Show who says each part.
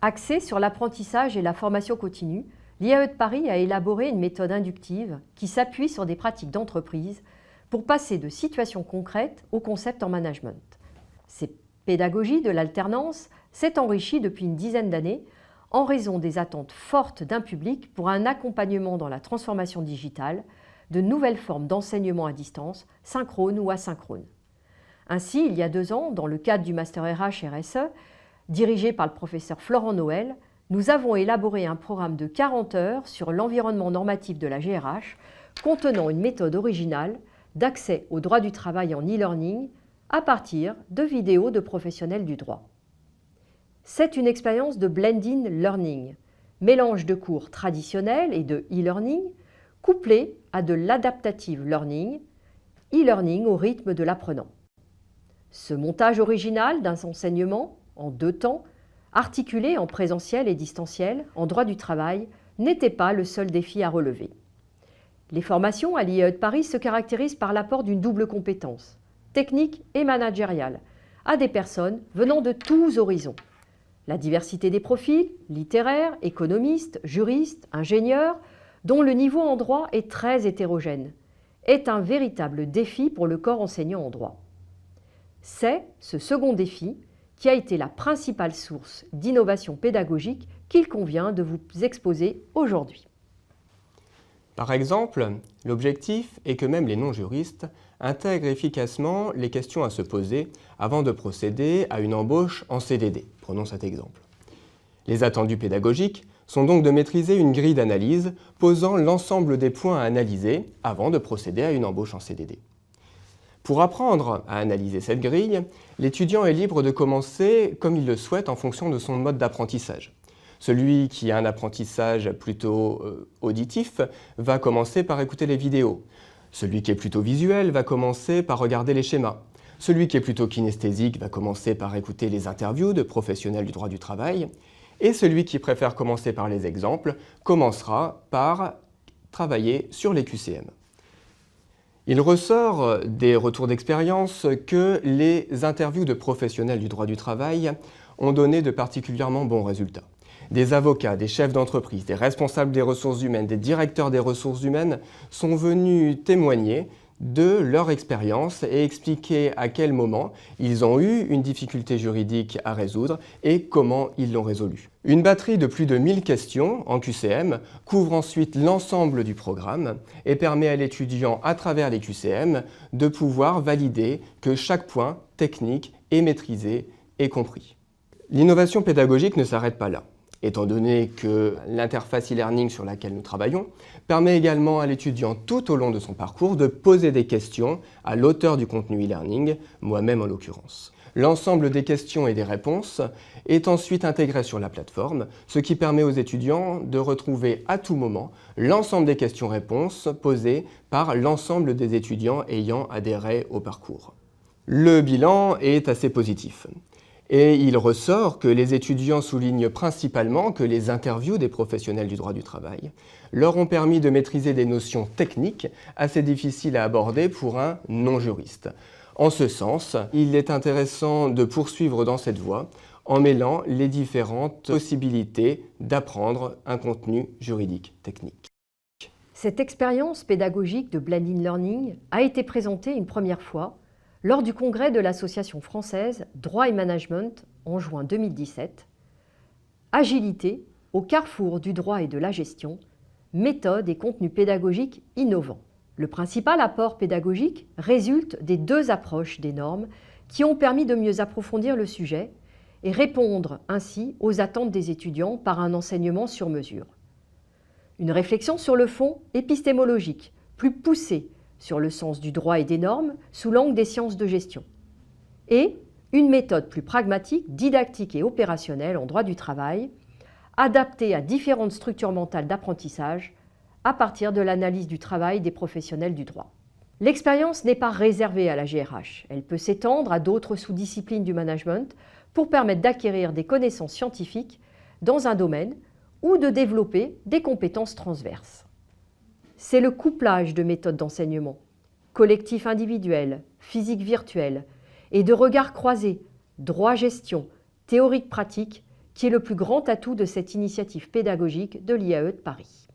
Speaker 1: Axée sur l'apprentissage et la formation continue, l'IAE de Paris a élaboré une méthode inductive qui s'appuie sur des pratiques d'entreprise pour passer de situations concrètes au concept en management. Cette pédagogie de l'alternance s'est enrichie depuis une dizaine d'années en raison des attentes fortes d'un public pour un accompagnement dans la transformation digitale, de nouvelles formes d'enseignement à distance, synchrone ou asynchrone. Ainsi, il y a 2 ans, dans le cadre du Master RH-RSE, dirigé par le professeur Florent Noël, nous avons élaboré un programme de 40 heures sur l'environnement normatif de la GRH, contenant une méthode originale d'accès au droit du travail en e-learning à partir de vidéos de professionnels du droit. C'est une expérience de blended learning, mélange de cours traditionnels et de e-learning, couplé à de l'adaptative learning, e-learning au rythme de l'apprenant. Ce montage original d'un enseignement en 2 temps, articulé en présentiel et distanciel, en droit du travail, n'était pas le seul défi à relever. Les formations à l'IAE de Paris se caractérisent par l'apport d'une double compétence, technique et managériale, à des personnes venant de tous horizons. La diversité des profils, littéraires, économistes, juristes, ingénieurs, dont le niveau en droit est très hétérogène, est un véritable défi pour le corps enseignant en droit. C'est ce second défi qui a été la principale source d'innovation pédagogique qu'il convient de vous exposer aujourd'hui.
Speaker 2: Par exemple, l'objectif est que même les non-juristes intègrent efficacement les questions à se poser avant de procéder à une embauche en CDD. Prenons cet exemple. Les attendus pédagogiques sont donc de maîtriser une grille d'analyse posant l'ensemble des points à analyser avant de procéder à une embauche en CDD. Pour apprendre à analyser cette grille, l'étudiant est libre de commencer comme il le souhaite en fonction de son mode d'apprentissage. Celui qui a un apprentissage plutôt auditif va commencer par écouter les vidéos. Celui qui est plutôt visuel va commencer par regarder les schémas. Celui qui est plutôt kinesthésique va commencer par écouter les interviews de professionnels du droit du travail. Et celui qui préfère commencer par les exemples commencera par travailler sur les QCM. Il ressort des retours d'expérience que les interviews de professionnels du droit du travail ont donné de particulièrement bons résultats. Des avocats, des chefs d'entreprise, des responsables des ressources humaines, des directeurs des ressources humaines sont venus témoigner de leur expérience et expliquer à quel moment ils ont eu une difficulté juridique à résoudre et comment ils l'ont résolue. Une batterie de plus de 1000 questions en QCM couvre ensuite l'ensemble du programme et permet à l'étudiant, à travers les QCM, de pouvoir valider que chaque point technique est maîtrisé et compris. L'innovation pédagogique ne s'arrête pas là, étant donné que l'interface e-learning sur laquelle nous travaillons permet également à l'étudiant tout au long de son parcours de poser des questions à l'auteur du contenu e-learning, moi-même en l'occurrence. L'ensemble des questions et des réponses est ensuite intégré sur la plateforme, ce qui permet aux étudiants de retrouver à tout moment l'ensemble des questions-réponses posées par l'ensemble des étudiants ayant adhéré au parcours. Le bilan est assez positif. Et il ressort que les étudiants soulignent principalement que les interviews des professionnels du droit du travail leur ont permis de maîtriser des notions techniques assez difficiles à aborder pour un non-juriste. En ce sens, il est intéressant de poursuivre dans cette voie en mêlant les différentes possibilités d'apprendre un contenu juridique technique.
Speaker 1: Cette expérience pédagogique de blended learning a été présentée une première fois lors du congrès de l'Association française Droit et Management en juin 2017, Agilité au carrefour du droit et de la gestion, méthode et contenu pédagogique innovants. Le principal apport pédagogique résulte des 2 approches des normes qui ont permis de mieux approfondir le sujet et répondre ainsi aux attentes des étudiants par un enseignement sur mesure. Une réflexion sur le fond épistémologique, plus poussée, sur le sens du droit et des normes sous l'angle des sciences de gestion. Et une méthode plus pragmatique, didactique et opérationnelle en droit du travail, adaptée à différentes structures mentales d'apprentissage à partir de l'analyse du travail des professionnels du droit. L'expérience n'est pas réservée à la GRH. Elle peut s'étendre à d'autres sous-disciplines du management pour permettre d'acquérir des connaissances scientifiques dans un domaine ou de développer des compétences transverses. C'est le couplage de méthodes d'enseignement, collectif individuel, physique virtuel, et de regards croisés, droit-gestion, théorique-pratique, qui est le plus grand atout de cette initiative pédagogique de l'IAE de Paris.